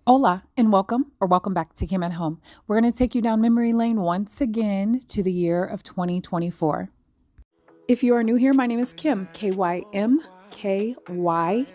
Hola and welcome back to Kim at Home. We're going to take you down memory lane once again to the year of 2024. If you are new here, my name is Kim, K-Y-M. I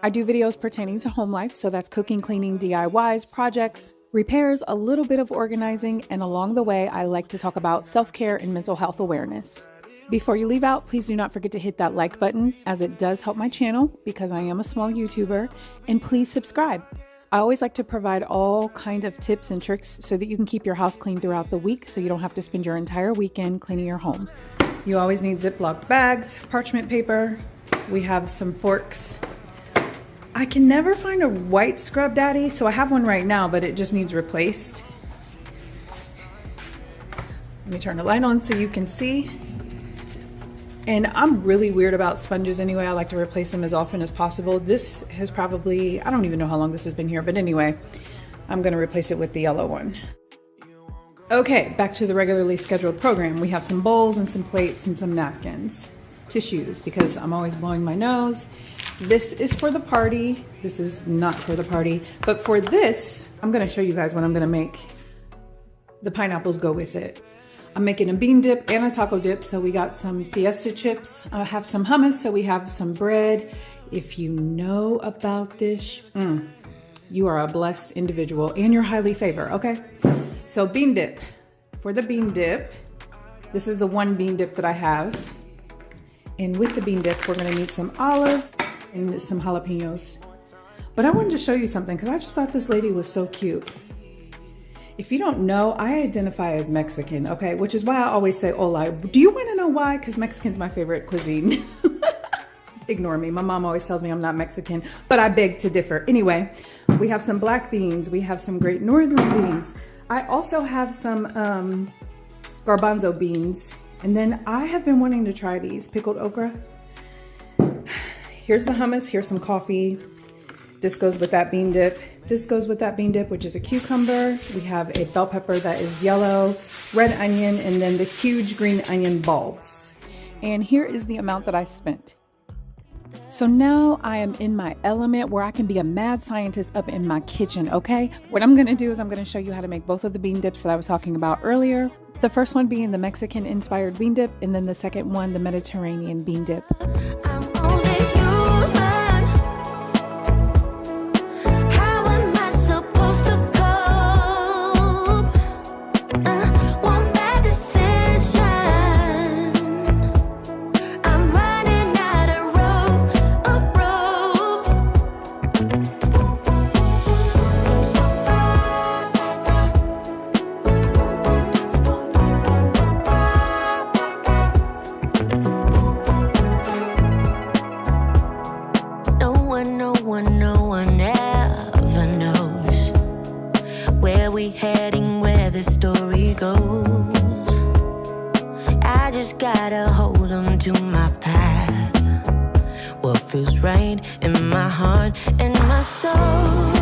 do videos pertaining to home life, so that's cooking, cleaning, DIYs, projects, repairs, a little bit of organizing, and along the way, I like to talk about self-care and mental health awareness. Before you leave out, please do not forget to hit that like button, as it does help my channel because I am a small YouTuber, and please subscribe. I always like to provide all kinds of tips and tricks so that you can keep your house clean throughout the week so you don't have to spend your entire weekend cleaning your home. You always need Ziploc bags, parchment paper. We have some forks. I can never find a white Scrub Daddy, so I have one right now, but it just needs replaced. Let me turn the light on so you can see. And I'm really weird about sponges anyway. I like to replace them as often as possible. This has probably, I don't even know how long this has been here, but anyway, I'm gonna replace it with the yellow one. Okay, back to the regularly scheduled program. We have some bowls and some plates and some napkins. Tissues, because I'm always blowing my nose. This is for the party. This is not for the party, but for this, I'm gonna show you guys what I'm gonna make. The pineapples go with it. I'm making a bean dip and a taco dip, so we got some Fiesta chips. I have some hummus, so we have some bread. If you know about this, you are a blessed individual and you're highly favored, okay? So bean dip. For the bean dip, this is the one bean dip that I have. And with the bean dip, we're gonna need some olives and some jalapenos. But I wanted to show you something because I just thought this lady was so cute. If you don't know, I identify as Mexican, okay? Which is why I always say hola. Do you want to know why? Because Mexican's my favorite cuisine. Ignore me. My mom always tells me I'm not Mexican, but I beg to differ. Anyway, we have some black beans. We have some great northern beans. I also have some garbanzo beans. And then I have been wanting to try these pickled okra. Here's the hummus. Here's some coffee. This goes with that bean dip. This goes with that bean dip, which is a cucumber. We have a bell pepper that is yellow, red onion, and then the huge green onion bulbs. And here is the amount that I spent. So now I am in my element where I can be a mad scientist up in my kitchen, okay? What I'm gonna do is I'm gonna show you how to make both of the bean dips that I was talking about earlier. The first one being the Mexican inspired bean dip, and then the second one, the Mediterranean bean dip. No one ever knows where we heading, where the story goes. I just gotta hold on to my path, what feels right in my heart and my soul.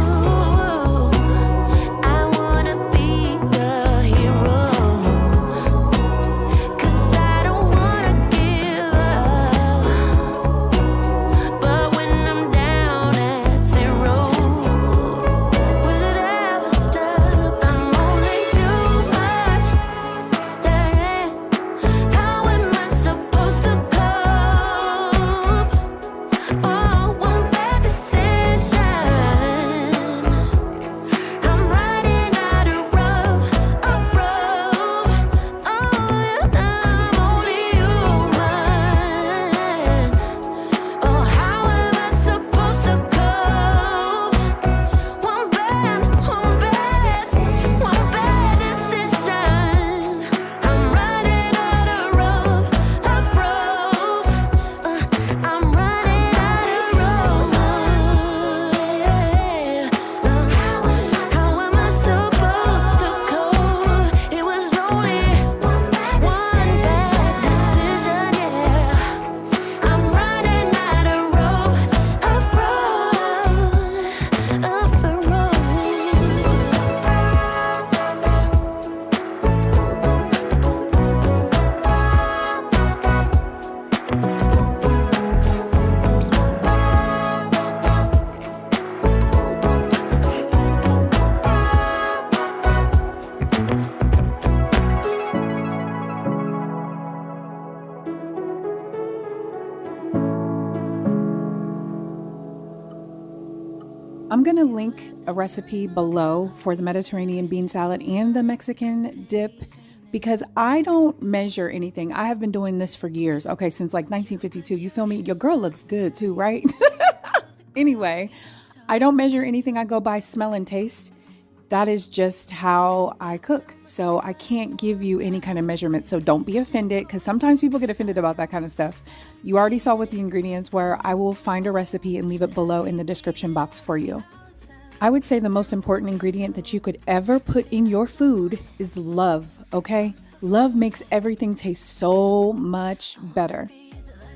I'm going to link a recipe below for the Mediterranean bean salad and the Mexican dip because I don't measure anything. I have been doing this for years. Okay, since like 1952. You feel me? Your girl looks good too, right? Anyway, I don't measure anything. I go by smell and taste. That is just how I cook. So I can't give you any kind of measurement. So don't be offended, because sometimes people get offended about that kind of stuff. You already saw what the ingredients were. I will find a recipe and leave it below in the description box for you. I would say the most important ingredient that you could ever put in your food is love, okay? Love makes everything taste so much better.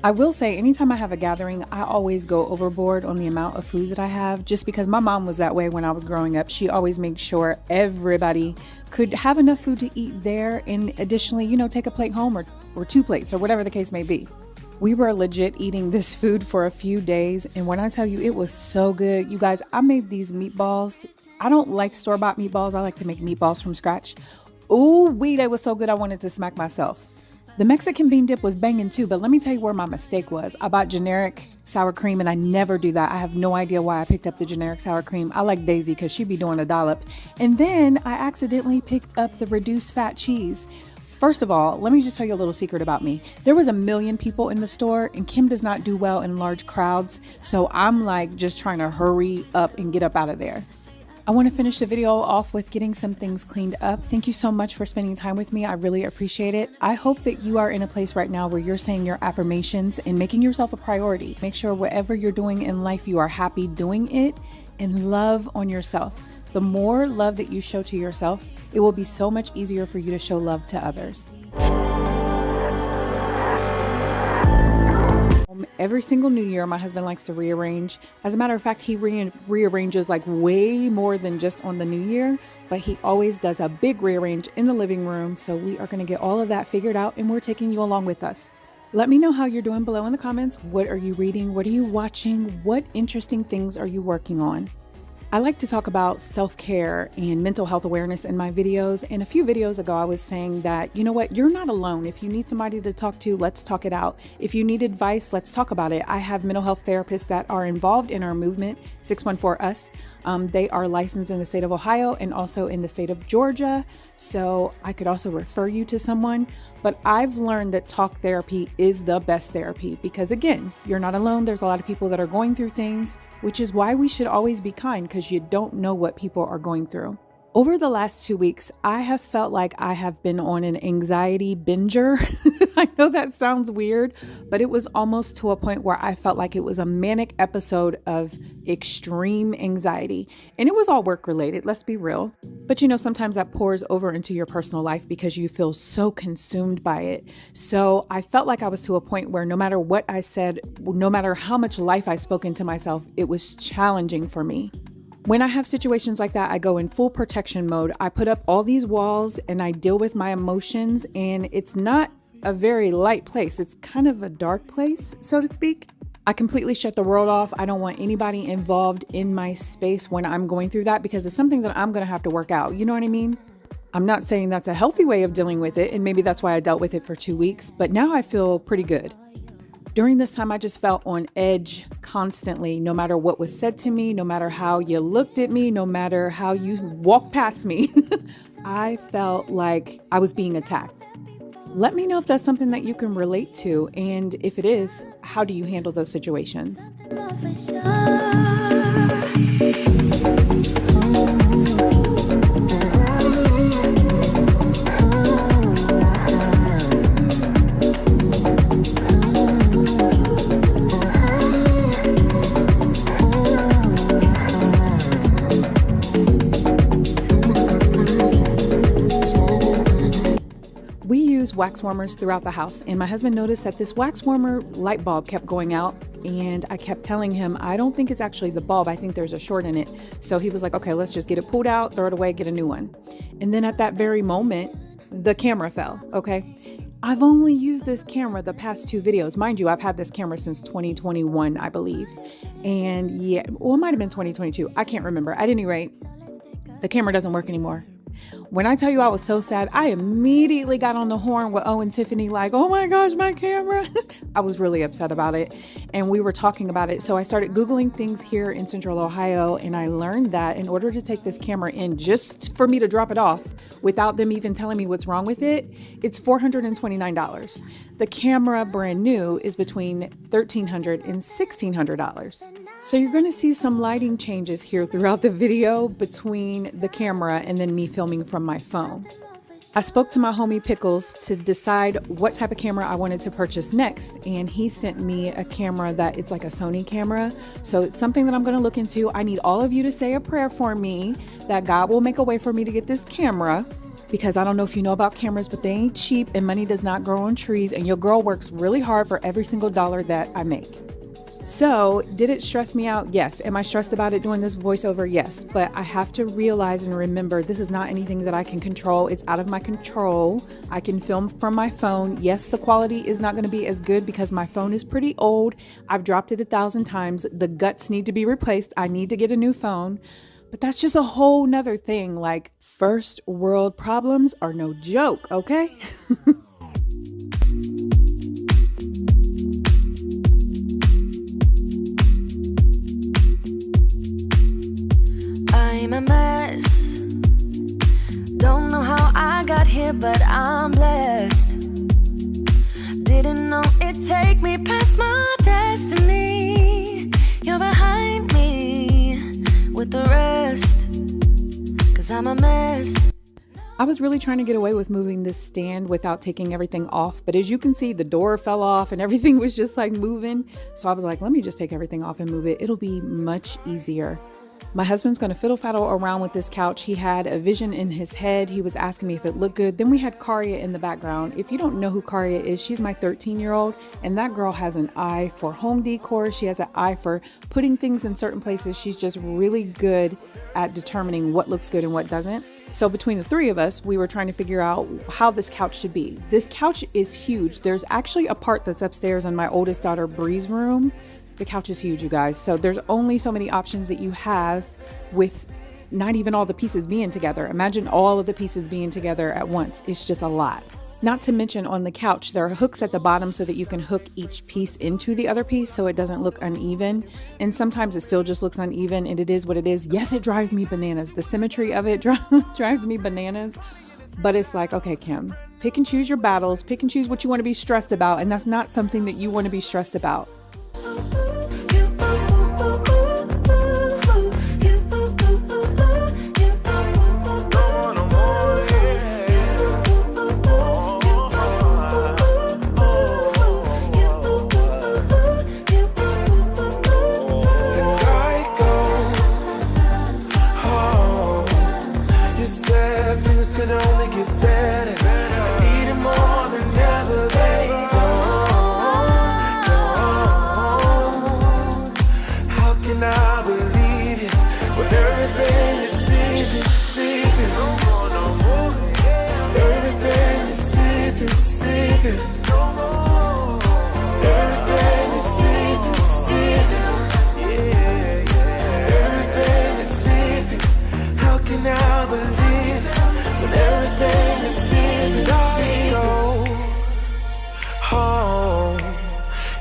I will say anytime I have a gathering, I always go overboard on the amount of food that I have, just because my mom was that way when I was growing up. She always makes sure everybody could have enough food to eat there, and additionally, you know, take a plate home or 2 plates or whatever the case may be. We were legit eating this food for a few days, and when I tell you it was so good, you guys, I made these meatballs. I don't like store-bought meatballs. I like to make meatballs from scratch. Ooh, they was so good I wanted to smack myself. The Mexican bean dip was banging too, but let me tell you where my mistake was. I bought generic sour cream, and I never do that. I have no idea why I picked up the generic sour cream. I like Daisy because she be doing a dollop. And then I accidentally picked up the reduced fat cheese. First of all, let me just tell you a little secret about me. There was 1 million people in the store, and Kim does not do well in large crowds. So I'm like just trying to hurry up and get up out of there. I want to finish the video off with getting some things cleaned up. Thank you so much for spending time with me. I really appreciate it. I hope that you are in a place right now where you're saying your affirmations and making yourself a priority. Make sure whatever you're doing in life, you are happy doing it, and love on yourself. The more love that you show to yourself, it will be so much easier for you to show love to others. Every single New Year, my husband likes to rearrange. As a matter of fact, he rearranges like way more than just on the New Year, but he always does a big rearrange in the living room. So we are going to get all of that figured out, and we're taking you along with us. Let me know how you're doing below in the comments. What are you reading? What are you watching? What interesting things are you working on? I like to talk about self-care and mental health awareness in my videos. And a few videos ago, I was saying that, you know what, you're not alone. If you need somebody to talk to, let's talk it out. If you need advice, let's talk about it. I have mental health therapists that are involved in our movement, 614US. They are licensed in the state of Ohio and also in the state of Georgia. So I could also refer you to someone. But I've learned that talk therapy is the best therapy because, again, you're not alone. There's a lot of people that are going through things, which is why we should always be kind, because you don't know what people are going through. Over the last 2 weeks, I have felt like I have been on an anxiety binger. I know that sounds weird, but it was almost to a point where I felt like it was a manic episode of extreme anxiety. And it was all work related, let's be real. But you know, sometimes that pours over into your personal life because you feel so consumed by it. So I felt like I was to a point where no matter what I said, no matter how much life I spoke into myself, it was challenging for me. When I have situations like that, I go in full protection mode. I put up all these walls and I deal with my emotions, and it's not a very light place. It's kind of a dark place, so to speak. I completely shut the world off. I don't want anybody involved in my space when I'm going through that, because it's something that I'm going to have to work out. You know what I mean? I'm not saying that's a healthy way of dealing with it, and maybe that's why I dealt with it for 2 weeks, but now I feel pretty good. During this time, I just felt on edge constantly, no matter what was said to me, no matter how you looked at me, no matter how you walked past me. I felt like I was being attacked. Let me know if that's something that you can relate to, and if it is, how do you handle those situations? Wax warmers throughout the house, and my husband noticed that this wax warmer light bulb kept going out, and I kept telling him, I don't think it's actually the bulb, I think there's a short in it. So he was like, okay, let's just get it pulled out, throw it away, get a new one. And then at that very moment, the camera fell. Okay, I've only used this camera the past 2 videos. Mind you, I've had this camera since 2021, I believe. And yeah, well, it might have been 2022, I can't remember. At any rate, the camera doesn't work anymore. When I tell you I was so sad, I immediately got on the horn with Owen and Tiffany like, oh my gosh, my camera. I was really upset about it, and we were talking about it. So I started Googling things here in Central Ohio, and I learned that in order to take this camera in just for me to drop it off without them even telling me what's wrong with it, it's $429. The camera brand new is between $1,300 and $1,600. So you're going to see some lighting changes here throughout the video between the camera and then me filming from my phone. I spoke to my homie Pickles to decide what type of camera I wanted to purchase next, and he sent me a camera that it's like a Sony camera. So it's something that I'm going to look into. I need all of you to say a prayer for me that God will make a way for me to get this camera, because I don't know if you know about cameras, but they ain't cheap and money does not grow on trees, and your girl works really hard for every single dollar that I make. So did it stress me out? Yes. Am I stressed about it doing this voiceover? Yes. But I have to realize and remember this is not anything that I can control. It's out of my control. I can film from my phone. Yes, the quality is not going to be as good because my phone is pretty old. I've dropped it 1,000 times. The guts need to be replaced. I need to get a new phone. But that's just a whole nother thing. Like, first world problems are no joke, okay? I'm a mess. Don't know how I got here, but I'm blessed. Didn't know it'd take me past my destiny. You're behind me with the rest, 'cause I'm a mess. I was really trying to get away with moving this stand without taking everything off, but as you can see, the door fell off and everything was just like moving. So I was like, let me just take everything off and move it. It'll be much easier. My husband's going to fiddle-faddle around with this couch. He had a vision in his head. He was asking me if it looked good. Then we had 𝐄𝐍𝐉𝐎𝐘 in the background. If you don't know who 𝐄𝐍𝐉𝐎𝐘 is, she's my 13-year-old, and that girl has an eye for home decor. She has an eye for putting things in certain places. She's just really good at determining what looks good and what doesn't. So between the three of us, we were trying to figure out how this couch should be. This couch is huge. There's actually a part that's upstairs in my oldest daughter Bree's room. The couch is huge, you guys. So there's only so many options that you have with not even all the pieces being together. Imagine all of the pieces being together at once. It's just a lot. Not to mention on the couch, there are hooks at the bottom so that you can hook each piece into the other piece so it doesn't look uneven. And sometimes it still just looks uneven, and it is what it is. Yes, it drives me bananas. The symmetry of it drives me bananas. But it's like, okay, Kim, pick and choose your battles, pick and choose what you want to be stressed about. And that's not something that you want to be stressed about.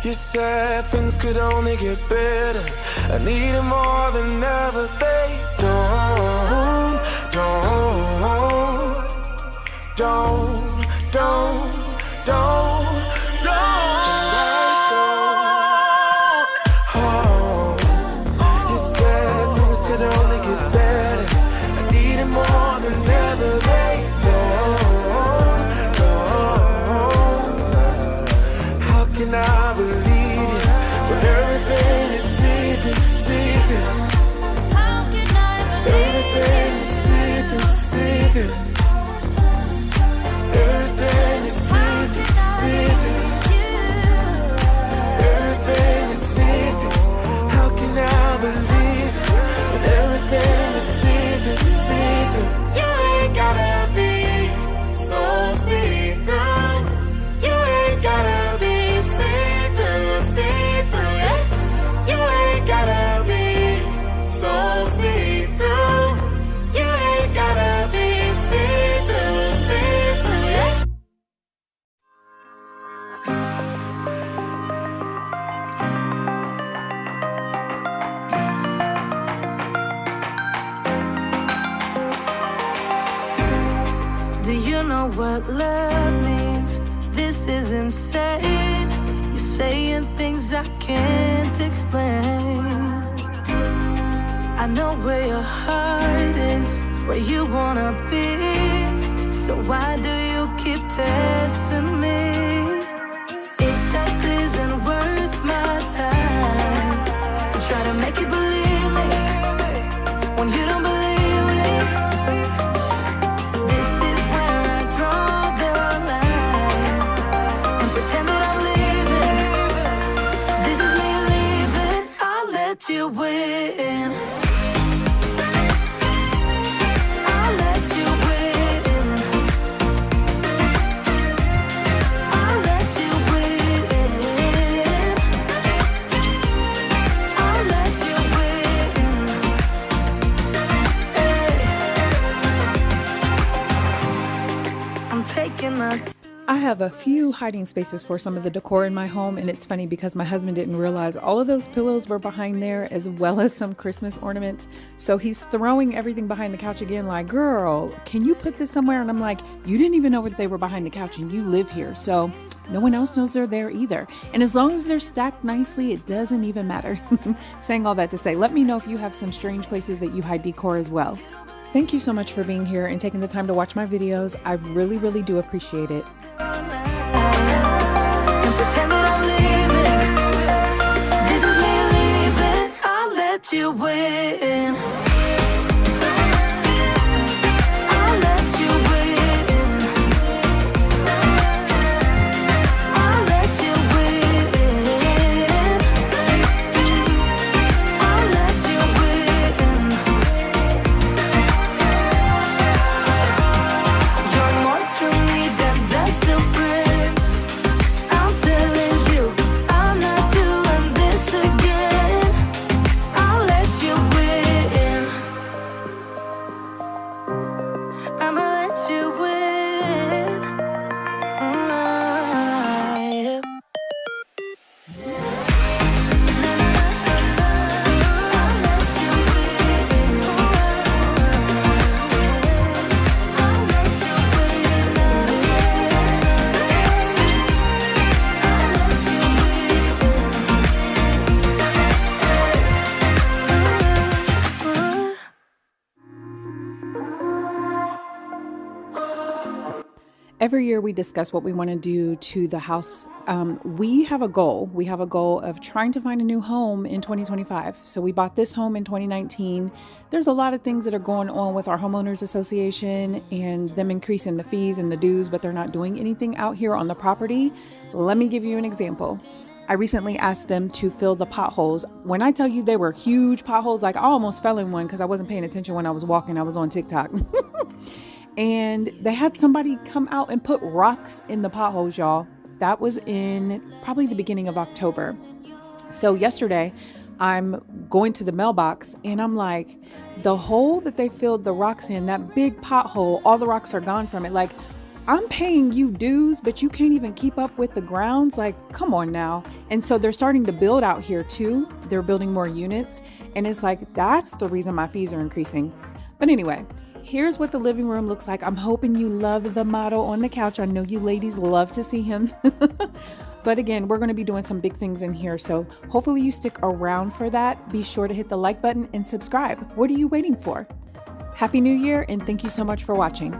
You said things could only get better. I need it more than ever. They don't. Oh, you said things could only get better. I need it more than ever. They don't. How can I believe it when everything is seething? How can I believe everything is seething? Everything is seething. Everything is seething. How can I believe it when everything is seething? You ain't gotta be so see-through. You ain't gotta be see-through, yeah. You ain't gotta be so see-through. You ain't gotta be see-through. know what love means. This is insane. You're saying things I can't explain. I know where your heart is, where you wanna be. So why do you keep testing me? It just isn't worth my time to try to make you believe me when you don't believe me. This is where I draw the line and pretend that I'm leaving. This is me leaving. I'll let you win. I'll let you win. I'll let you win. I'll let you win. Hey. I'm taking my I have a few hiding spaces for some of the decor in my home, and it's funny because my husband didn't realize all of those pillows were behind there, as well as some Christmas ornaments. So he's throwing everything behind the couch again, like, girl, can you put this somewhere? And I'm like, you didn't even know what they were behind the couch, and you live here, so no one else knows they're there either. And as long as they're stacked nicely, it doesn't even matter. Saying all that to say, let me know if you have some strange places that you hide decor as well. Thank you so much for being here and taking the time to watch my videos. I really, really do appreciate it. and pretend that I'm leaving. This is me leaving. I'll let you win. I'll let you win. I'll let you win. I'll let you win. You're more to me than just a friend. I'm telling you, I'm not doing this again. I'll let you win. I'ma let you win. Yeah. I'll let you win. I'll let you win. Every year we discuss what we want to do to the house. We have a goal. We have a goal of trying to find a new home in 2025. So we bought this home in 2019. There's a lot of things that are going on with our homeowners association and them increasing the fees and the dues, but they're not doing anything out here on the property. Let me give you an example. I recently asked them to fill the potholes. When I tell you they were huge potholes, like I almost fell in one because I wasn't paying attention when I was walking. I was on TikTok. And they had somebody come out and put rocks in the potholes, y'all. That was in probably the beginning of October. So yesterday, I'm going to the mailbox and I'm like, the hole that they filled the rocks in, that big pothole, all the rocks are gone from it. Like, I'm paying you dues, but you can't even keep up with the grounds. Like, come on now. And so they're starting to build out here too. They're building more units. And it's like, that's the reason my fees are increasing. But anyway, here's what the living room looks like. I'm hoping you love the model on the couch. I know you ladies love to see him. But again, we're going to be doing some big things in here. So hopefully you stick around for that. Be sure to hit the like button and subscribe. What are you waiting for? Happy New Year, and thank you so much for watching.